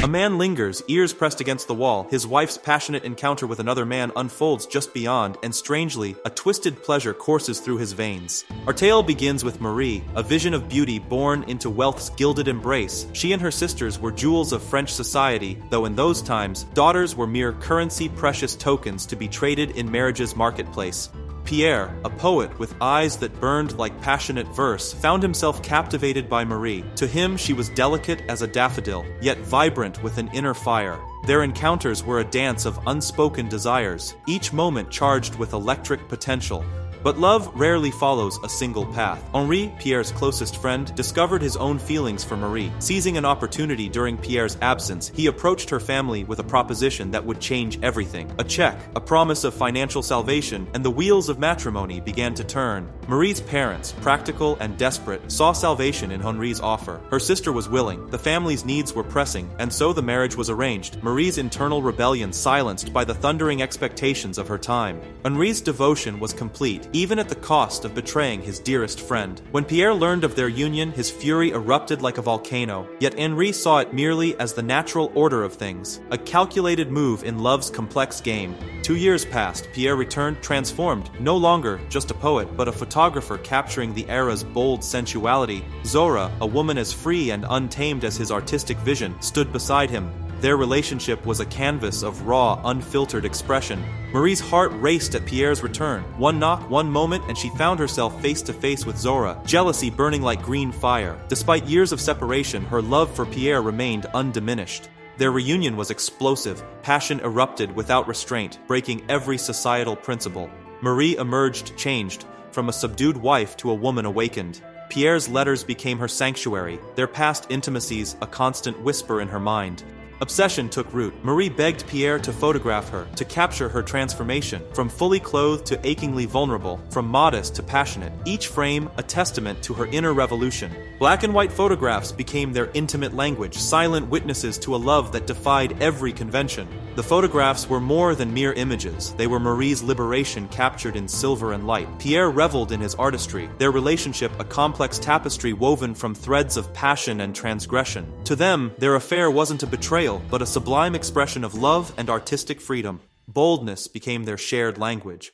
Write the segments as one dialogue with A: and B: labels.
A: A man lingers, ears pressed against the wall. His wife's passionate encounter with another man unfolds just beyond, and strangely, a twisted pleasure courses through his veins. Our tale begins with Marie, a vision of beauty born into wealth's gilded embrace. She and her sisters were jewels of French society, though in those times, daughters were mere currency precious tokens to be traded in marriage's marketplace. Pierre, a poet with eyes that burned like passionate verse, found himself captivated by Marie. To him, she was delicate as a daffodil, yet vibrant with an inner fire. Their encounters were a dance of unspoken desires, each moment charged with electric potential. But love rarely follows a single path. Henri, Pierre's closest friend, discovered his own feelings for Marie. Seizing an opportunity during Pierre's absence, he approached her family with a proposition that would change everything. A check, a promise of financial salvation, and the wheels of matrimony began to turn. Marie's parents, practical and desperate, saw salvation in Henri's offer. Her sister was willing, the family's needs were pressing, and so the marriage was arranged, Marie's internal rebellion silenced by the thundering expectations of her time. Henri's devotion was complete, even at the cost of betraying his dearest friend. When Pierre learned of their union, his fury erupted like a volcano, yet Henri saw it merely as the natural order of things, a calculated move in love's complex game. 2 years passed. Pierre returned transformed, no longer just a poet, but a photographer capturing the era's bold sensuality. Zohar, a woman as free and untamed as his artistic vision, stood beside him. Their relationship was a canvas of raw, unfiltered expression. Marie's heart raced at Pierre's return. One knock, one moment, and she found herself face to face with Zohar, jealousy burning like green fire. Despite years of separation, her love for Pierre remained undiminished. Their reunion was explosive. Passion erupted without restraint, breaking every societal principle. Marie emerged changed, from a subdued wife to a woman awakened. Pierre's letters became her sanctuary, their past intimacies a constant whisper in her mind. Obsession took root. Marie begged Pierre to photograph her, to capture her transformation, from fully clothed to achingly vulnerable, from modest to passionate, each frame a testament to her inner revolution. Black and white photographs became their intimate language, silent witnesses to a love that defied every convention. The photographs were more than mere images. They were Marie's liberation captured in silver and light. Pierre reveled in his artistry, their relationship a complex tapestry woven from threads of passion and transgression. To them, their affair wasn't a betrayal, but a sublime expression of love and artistic freedom. Boldness became their shared language.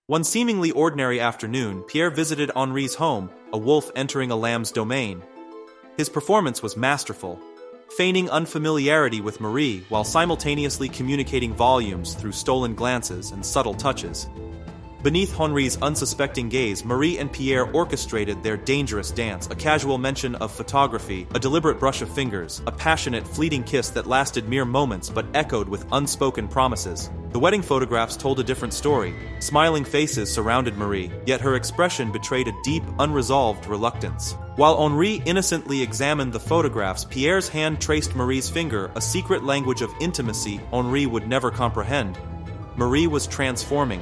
A: One seemingly ordinary afternoon, Pierre visited Henri's home, a wolf entering a lamb's domain. His performance was masterful, feigning unfamiliarity with Marie while simultaneously communicating volumes through stolen glances and subtle touches. Beneath Henri's unsuspecting gaze, Marie and Pierre orchestrated their dangerous dance, a casual mention of photography, a deliberate brush of fingers, a passionate, fleeting kiss that lasted mere moments but echoed with unspoken promises. The wedding photographs told a different story. Smiling faces surrounded Marie, yet her expression betrayed a deep, unresolved reluctance. While Henri innocently examined the photographs, Pierre's hand traced Marie's finger, a secret language of intimacy Henri would never comprehend. Marie was transforming.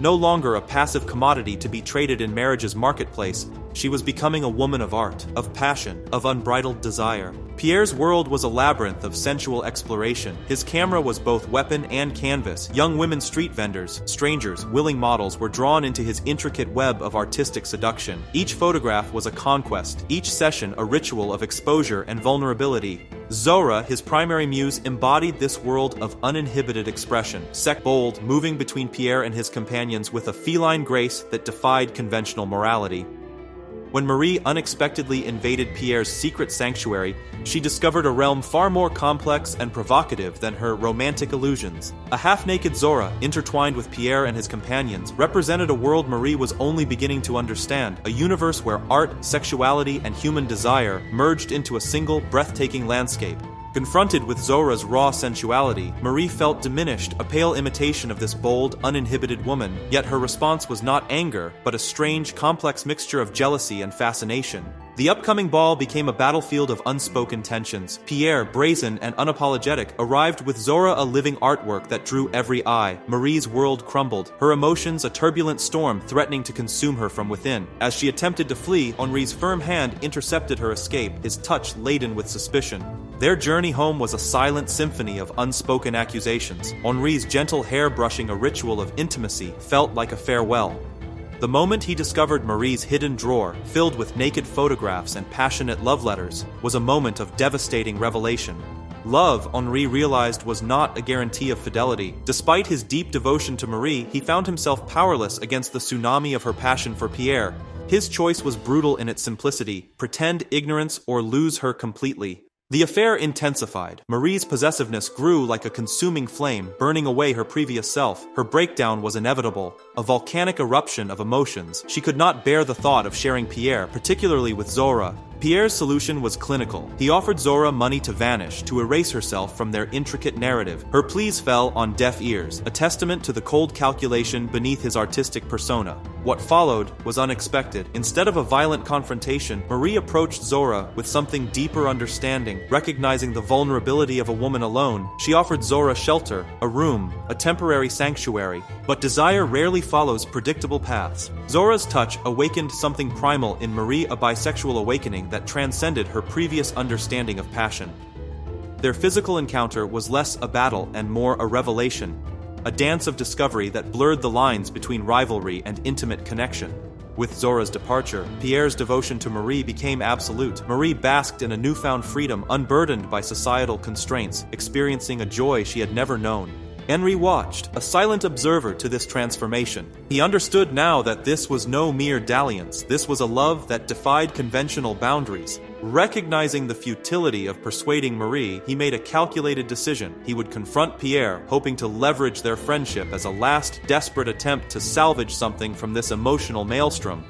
A: No longer a passive commodity to be traded in marriage's marketplace, she was becoming a woman of art, of passion, of unbridled desire. Pierre's world was a labyrinth of sensual exploration. His camera was both weapon and canvas. Young women street vendors, strangers, willing models were drawn into his intricate web of artistic seduction. Each photograph was a conquest, each session a ritual of exposure and vulnerability. Zohar, his primary muse, embodied this world of uninhibited expression, bold, moving between Pierre and his companions with a feline grace that defied conventional morality. When Marie unexpectedly invaded Pierre's secret sanctuary, she discovered a realm far more complex and provocative than her romantic illusions. A half-naked Zohar, intertwined with Pierre and his companions, represented a world Marie was only beginning to understand, a universe where art, sexuality, and human desire merged into a single, breathtaking landscape. Confronted with Zohar's raw sensuality, Marie felt diminished, a pale imitation of this bold, uninhibited woman. Yet her response was not anger, but a strange, complex mixture of jealousy and fascination. The upcoming ball became a battlefield of unspoken tensions. Pierre, brazen and unapologetic, arrived with Zohar, a living artwork that drew every eye. Marie's world crumbled, her emotions a turbulent storm threatening to consume her from within. As she attempted to flee, Henri's firm hand intercepted her escape, his touch laden with suspicion. Their journey home was a silent symphony of unspoken accusations. Henri's gentle hair brushing a ritual of intimacy felt like a farewell. The moment he discovered Marie's hidden drawer, filled with naked photographs and passionate love letters, was a moment of devastating revelation. Love, Henri realized, was not a guarantee of fidelity. Despite his deep devotion to Marie, he found himself powerless against the tsunami of her passion for Pierre. His choice was brutal in its simplicity: pretend ignorance or lose her completely. The affair intensified. Marie's possessiveness grew like a consuming flame, burning away her previous self. Her breakdown was inevitable, a volcanic eruption of emotions. She could not bear the thought of sharing Pierre, particularly with Zohar. Pierre's solution was clinical. He offered Zohar money to vanish, to erase herself from their intricate narrative. Her pleas fell on deaf ears, a testament to the cold calculation beneath his artistic persona. What followed was unexpected. Instead of a violent confrontation, Marie approached Zohar with something deeper understanding. Recognizing the vulnerability of a woman alone, she offered Zohar shelter, a room, a temporary sanctuary. But desire rarely follows predictable paths. Zohar's touch awakened something primal in Marie, a bisexual awakening that transcended her previous understanding of passion. Their physical encounter was less a battle and more a revelation, a dance of discovery that blurred the lines between rivalry and intimate connection. With Zohar's departure, Pierre's devotion to Marie became absolute. Marie basked in a newfound freedom, unburdened by societal constraints, experiencing a joy she had never known. Henri watched, a silent observer to this transformation. He understood now that this was no mere dalliance. This was a love that defied conventional boundaries. Recognizing the futility of persuading Marie, he made a calculated decision. He would confront Pierre, hoping to leverage their friendship as a last, desperate attempt to salvage something from this emotional maelstrom.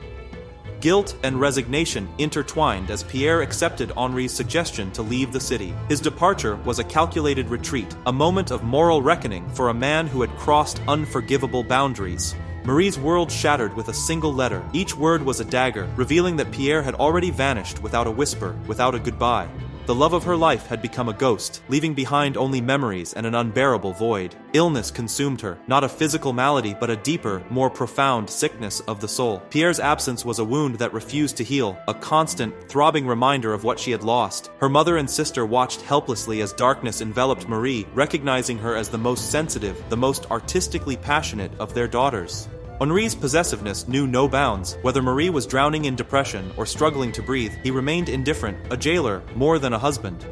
A: Guilt and resignation intertwined as Pierre accepted Henri's suggestion to leave the city. His departure was a calculated retreat, a moment of moral reckoning for a man who had crossed unforgivable boundaries. Marie's world shattered with a single letter. Each word was a dagger, revealing that Pierre had already vanished without a whisper, without a goodbye. The love of her life had become a ghost, leaving behind only memories and an unbearable void. Illness consumed her, not a physical malady, but a deeper, more profound sickness of the soul. Pierre's absence was a wound that refused to heal, a constant, throbbing reminder of what she had lost. Her mother and sister watched helplessly as darkness enveloped Marie, recognizing her as the most sensitive, the most artistically passionate of their daughters. Henri's possessiveness knew no bounds. Whether Marie was drowning in depression or struggling to breathe, he remained indifferent, a jailer more than a husband.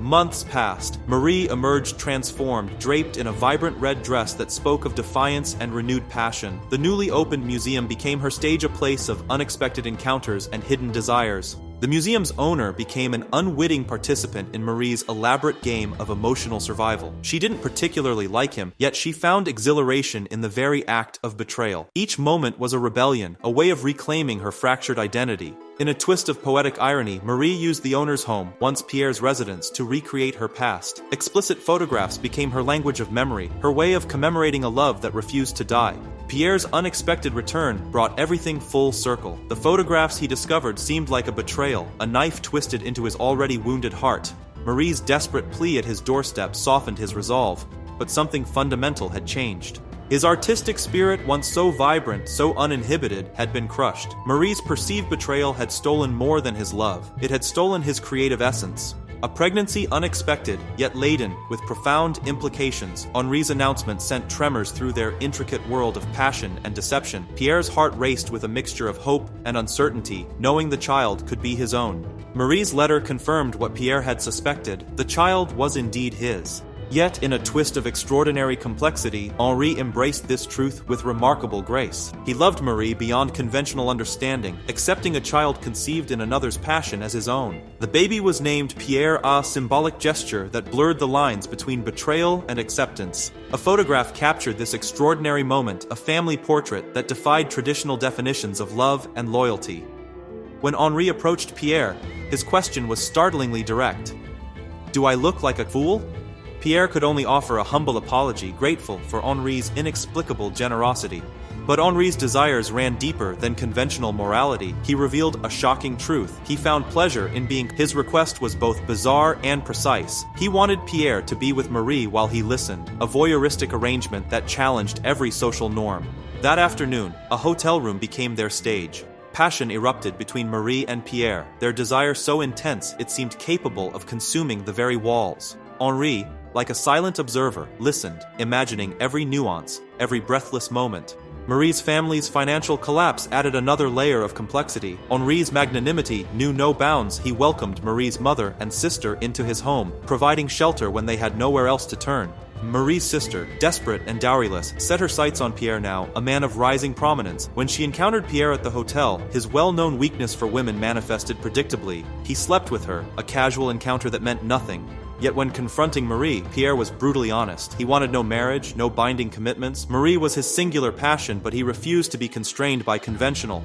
A: Months passed. Marie emerged transformed, draped in a vibrant red dress that spoke of defiance and renewed passion. The newly opened museum became her stage, a place of unexpected encounters and hidden desires. The museum's owner became an unwitting participant in Marie's elaborate game of emotional survival. She didn't particularly like him, yet she found exhilaration in the very act of betrayal. Each moment was a rebellion, a way of reclaiming her fractured identity. In a twist of poetic irony, Marie used the owner's home, once Pierre's residence, to recreate her past. Explicit photographs became her language of memory, her way of commemorating a love that refused to die. Pierre's unexpected return brought everything full circle. The photographs he discovered seemed like a betrayal, a knife twisted into his already wounded heart. Marie's desperate plea at his doorstep softened his resolve, but something fundamental had changed. His artistic spirit, once so vibrant, so uninhibited, had been crushed. Marie's perceived betrayal had stolen more than his love. It had stolen his creative essence. A pregnancy unexpected, yet laden with profound implications. Henri's announcement sent tremors through their intricate world of passion and deception. Pierre's heart raced with a mixture of hope and uncertainty, knowing the child could be his own. Marie's letter confirmed what Pierre had suspected. The child was indeed his. Yet, in a twist of extraordinary complexity, Henri embraced this truth with remarkable grace. He loved Marie beyond conventional understanding, accepting a child conceived in another's passion as his own. The baby was named Pierre, a symbolic gesture that blurred the lines between betrayal and acceptance. A photograph captured this extraordinary moment, a family portrait that defied traditional definitions of love and loyalty. When Henri approached Pierre, his question was startlingly direct. "Do I look like a fool?" Pierre could only offer a humble apology, grateful for Henri's inexplicable generosity. But Henri's desires ran deeper than conventional morality. He revealed a shocking truth. He found pleasure in being. His request was both bizarre and precise. He wanted Pierre to be with Marie while he listened, a voyeuristic arrangement that challenged every social norm. That afternoon, a hotel room became their stage. Passion erupted between Marie and Pierre, their desire so intense it seemed capable of consuming the very walls. Henri, like a silent observer, listened, imagining every nuance, every breathless moment. Marie's family's financial collapse added another layer of complexity. Henri's magnanimity knew no bounds. He welcomed Marie's mother and sister into his home, providing shelter when they had nowhere else to turn. Marie's sister, desperate and dowryless, set her sights on Pierre now, a man of rising prominence. When she encountered Pierre at the hotel, his well-known weakness for women manifested predictably. He slept with her, a casual encounter that meant nothing. Yet when confronting Marie, Pierre was brutally honest. He wanted no marriage, no binding commitments. Marie was his singular passion, but he refused to be constrained by conventional.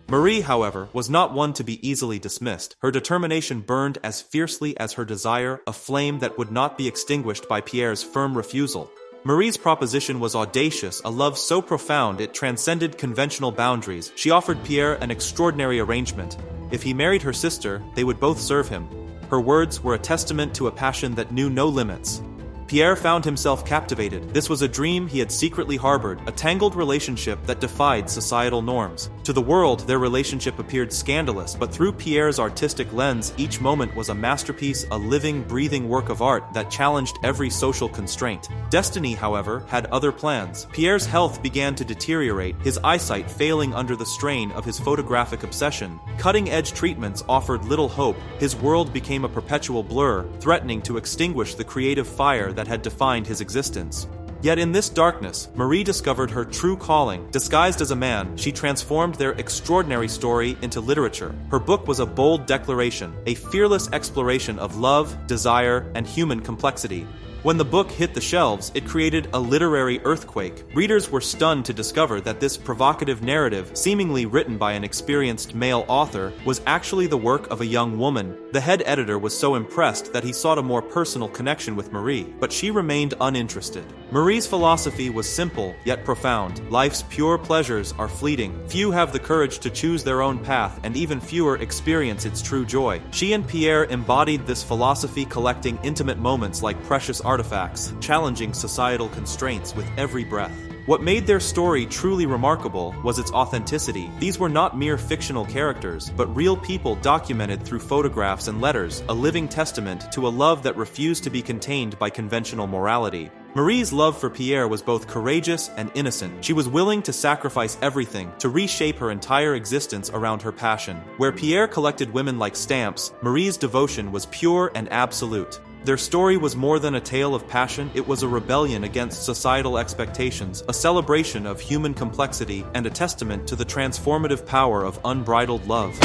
A: Marie, however, was not one to be easily dismissed. Her determination burned as fiercely as her desire, a flame that would not be extinguished by Pierre's firm refusal. Marie's proposition was audacious, a love so profound it transcended conventional boundaries. She offered Pierre an extraordinary arrangement. If he married her sister, they would both serve him. Her words were a testament to a passion that knew no limits. Pierre found himself captivated. This was a dream he had secretly harbored, a tangled relationship that defied societal norms. To the world, their relationship appeared scandalous, but through Pierre's artistic lens, each moment was a masterpiece, a living, breathing work of art that challenged every social constraint. Destiny, however, had other plans. Pierre's health began to deteriorate, his eyesight failing under the strain of his photographic obsession. Cutting-edge treatments offered little hope. His world became a perpetual blur, threatening to extinguish the creative fire that had defined his existence. Yet in this darkness, Marie discovered her true calling. Disguised as a man, she transformed their extraordinary story into literature. Her book was a bold declaration, a fearless exploration of love, desire, and human complexity. When the book hit the shelves, it created a literary earthquake. Readers were stunned to discover that this provocative narrative, seemingly written by an experienced male author, was actually the work of a young woman. The head editor was so impressed that he sought a more personal connection with Marie, but she remained uninterested. Marie's philosophy was simple, yet profound. Life's pure pleasures are fleeting. Few have the courage to choose their own path, and even fewer experience its true joy. She and Pierre embodied this philosophy, collecting intimate moments like precious artifacts, challenging societal constraints with every breath. What made their story truly remarkable was its authenticity. These were not mere fictional characters, but real people documented through photographs and letters, a living testament to a love that refused to be contained by conventional morality. Marie's love for Pierre was both courageous and innocent. She was willing to sacrifice everything, to reshape her entire existence around her passion. Where Pierre collected women like stamps, Marie's devotion was pure and absolute. Their story was more than a tale of passion, it was a rebellion against societal expectations, a celebration of human complexity, and a testament to the transformative power of unbridled love.